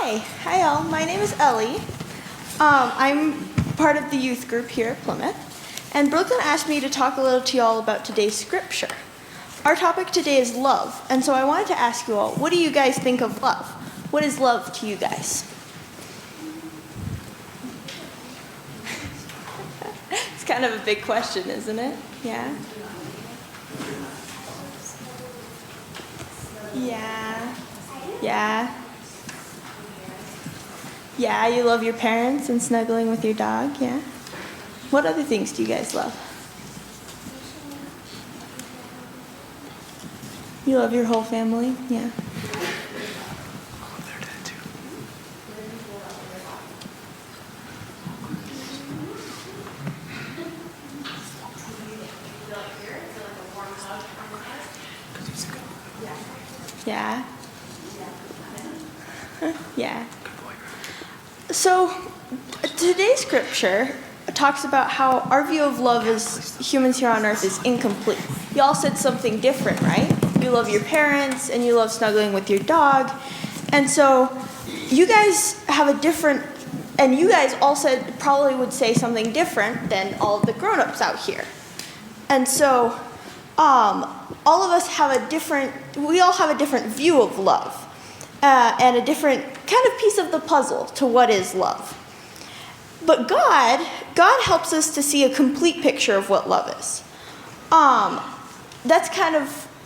Hi all. My name is Ellie. I'm part of the youth group here at Plymouth, and Brooklyn asked me to talk a little to y'all about today's scripture. Our topic today is love, and so I wanted to ask you all, what do you guys think of love? What is love to you guys? It's kind of a big question, isn't it? Yeah? Yeah. Yeah. Yeah, you love your parents and snuggling with your dog, yeah? What other things do you guys love? You love your whole family, yeah? Yeah. Yeah. So, today's scripture talks about how our view of love as humans here on earth is incomplete. Y'all said something different, right? You love your parents and you love snuggling with your dog. And so, you guys have a different, and you guys all said, probably would say something different than all of the grown-ups out here. And so, all of us have we all have a different view of love. And a different kind of piece of the puzzle to what is love. But God helps us to see a complete picture of what love is. I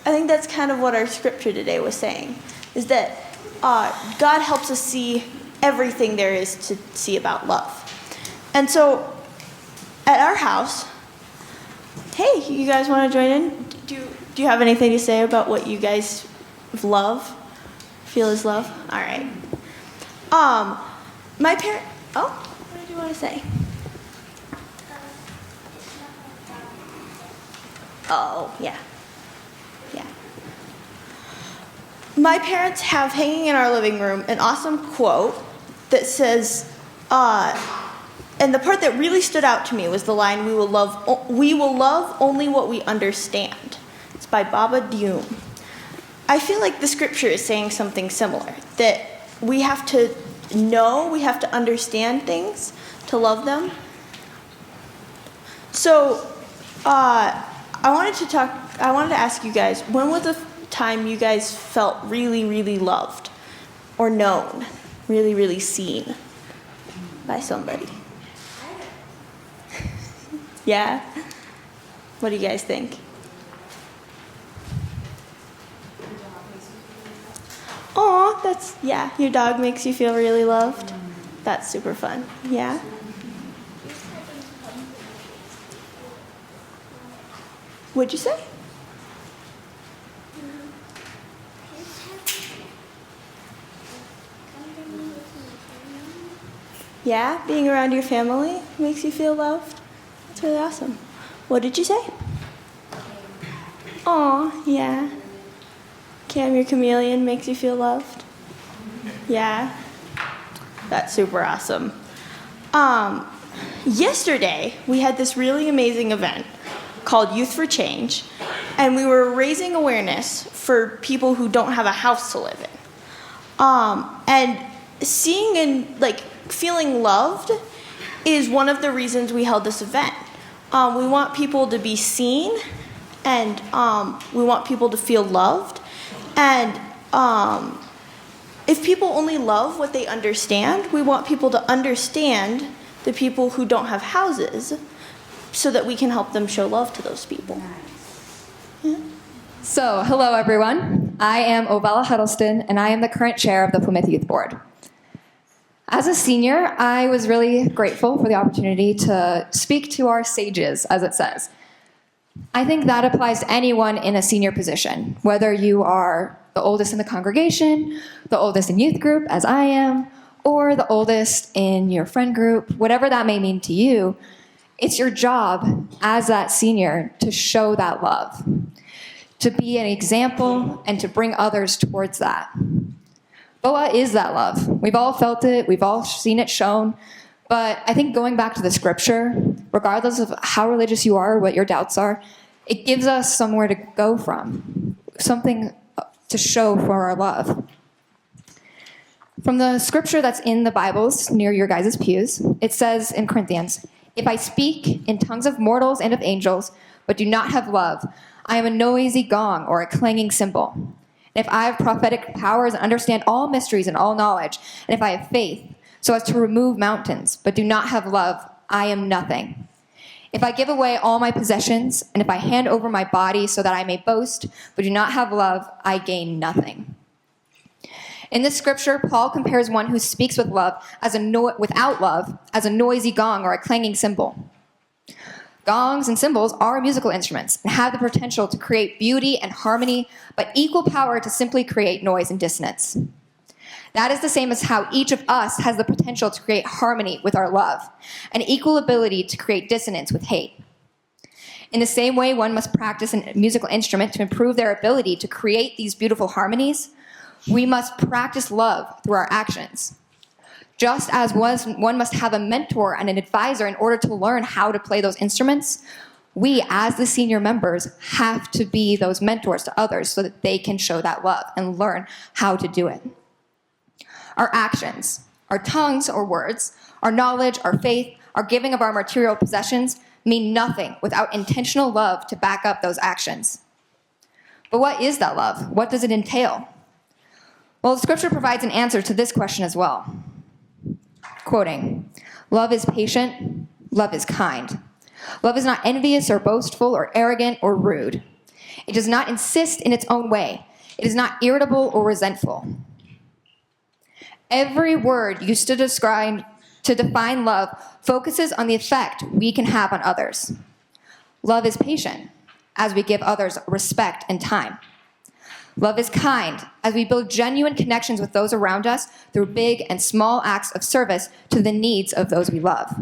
think that's kind of what our scripture today was saying, is that God helps us see everything there is to see about love. And so, at our house, hey, you guys want to join in? Do you have anything to say about what you guys love? Feel is love? All right. What did you want to say? Oh, yeah. Yeah. My parents have hanging in our living room an awesome quote that says, and the part that really stood out to me was the line, we will love only what we understand. It's by Baba Dioum. I feel like the scripture is saying something similar, that we have to know, we have to understand things to love them. So, I wanted to ask you guys, when was the time you guys felt really, really loved or known, really, really seen by somebody? Yeah? What do you guys think? Aw, your dog makes you feel really loved. That's super fun. Yeah? What'd you say? Yeah? Being around your family makes you feel loved? That's really awesome. What did you say? Aw, yeah. Cam, your chameleon makes you feel loved? Yeah? That's super awesome. Yesterday, we had this really amazing event called Youth for Change, and we were raising awareness for people who don't have a house to live in. And seeing and feeling loved is one of the reasons we held this event. We want people to be seen, and we want people to feel loved. And if people only love what they understand, we want people to understand the people who don't have houses so that we can help them show love to those people. Yeah. So, hello everyone. I am Ovella Huddleston, and I am the current chair of the Plymouth Youth Board. As a senior, I was really grateful for the opportunity to speak to our sages, as it says. I think that applies to anyone in a senior position, whether you are the oldest in the congregation, the oldest in youth group, as I am, or the oldest in your friend group, whatever that may mean to you. It's your job as that senior to show that love, to be an example and to bring others towards that. But what is that love? We've all felt it, we've all seen it shown, but I think going back to the scripture, regardless of how religious you are, what your doubts are, it gives us somewhere to go from, something to show for our love. From the scripture that's in the Bibles near your guys' pews, it says in Corinthians, "If I speak in tongues of mortals and of angels, but do not have love, I am a noisy gong or a clanging cymbal. And if I have prophetic powers and understand all mysteries and all knowledge, and if I have faith so as to remove mountains, but do not have love, I am nothing. If I give away all my possessions, and if I hand over my body so that I may boast, but do not have love, I gain nothing." In this scripture, Paul compares one who speaks with love without love as a noisy gong or a clanging cymbal. Gongs and cymbals are musical instruments and have the potential to create beauty and harmony, but equal power to simply create noise and dissonance. That is the same as how each of us has the potential to create harmony with our love, and equal ability to create dissonance with hate. In the same way one must practice a musical instrument to improve their ability to create these beautiful harmonies, we must practice love through our actions. Just as one must have a mentor and an advisor in order to learn how to play those instruments, we, as the senior members, have to be those mentors to others so that they can show that love and learn how to do it. Our actions, our tongues or words, our knowledge, our faith, our giving of our material possessions mean nothing without intentional love to back up those actions. But what is that love? What does it entail? Well, the scripture provides an answer to this question as well. Quoting, "Love is patient, love is kind. Love is not envious or boastful or arrogant or rude. It does not insist in its own way. It is not irritable or resentful." Every word used to define love focuses on the effect we can have on others. Love is patient, as we give others respect and time. Love is kind, as we build genuine connections with those around us through big and small acts of service to the needs of those we love.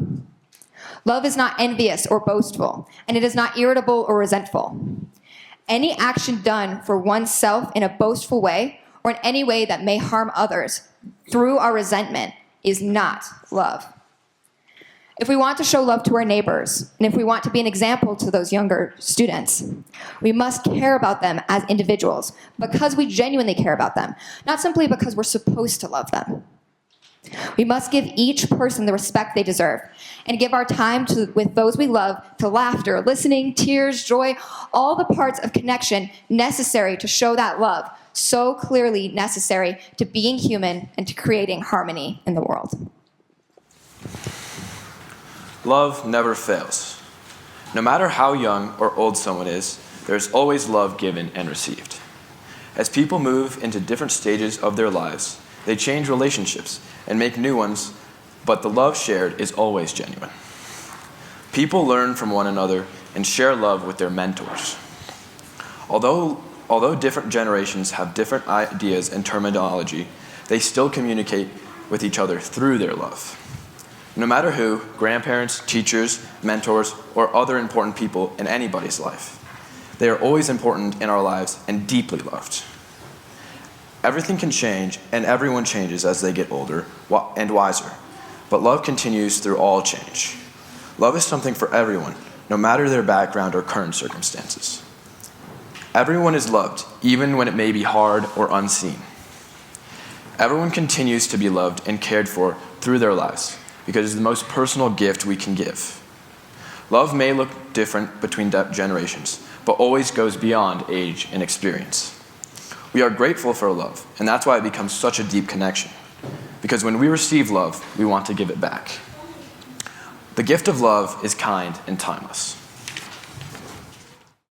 Love is not envious or boastful, and it is not irritable or resentful. Any action done for oneself in a boastful way or in any way that may harm others through our resentment is not love. If we want to show love to our neighbors, and if we want to be an example to those younger students, we must care about them as individuals because we genuinely care about them, not simply because we're supposed to love them. We must give each person the respect they deserve and give our time with those we love to laughter, listening, tears, joy, all the parts of connection necessary to show that love, so clearly necessary to being human and to creating harmony in the world. Love never fails. No matter how young or old someone is, there's always love given and received. As people move into different stages of their lives, they change relationships and make new ones, but the love shared is always genuine. People learn from one another and share love with their mentors. Although different generations have different ideas and terminology, they still communicate with each other through their love. No matter who, grandparents, teachers, mentors, or other important people in anybody's life, they are always important in our lives and deeply loved. Everything can change, and everyone changes as they get older and wiser, but love continues through all change. Love is something for everyone, no matter their background or current circumstances. Everyone is loved, even when it may be hard or unseen. Everyone continues to be loved and cared for through their lives, because it's the most personal gift we can give. Love may look different between generations, but always goes beyond age and experience. We are grateful for love, and that's why it becomes such a deep connection. Because when we receive love, we want to give it back. The gift of love is kind and timeless.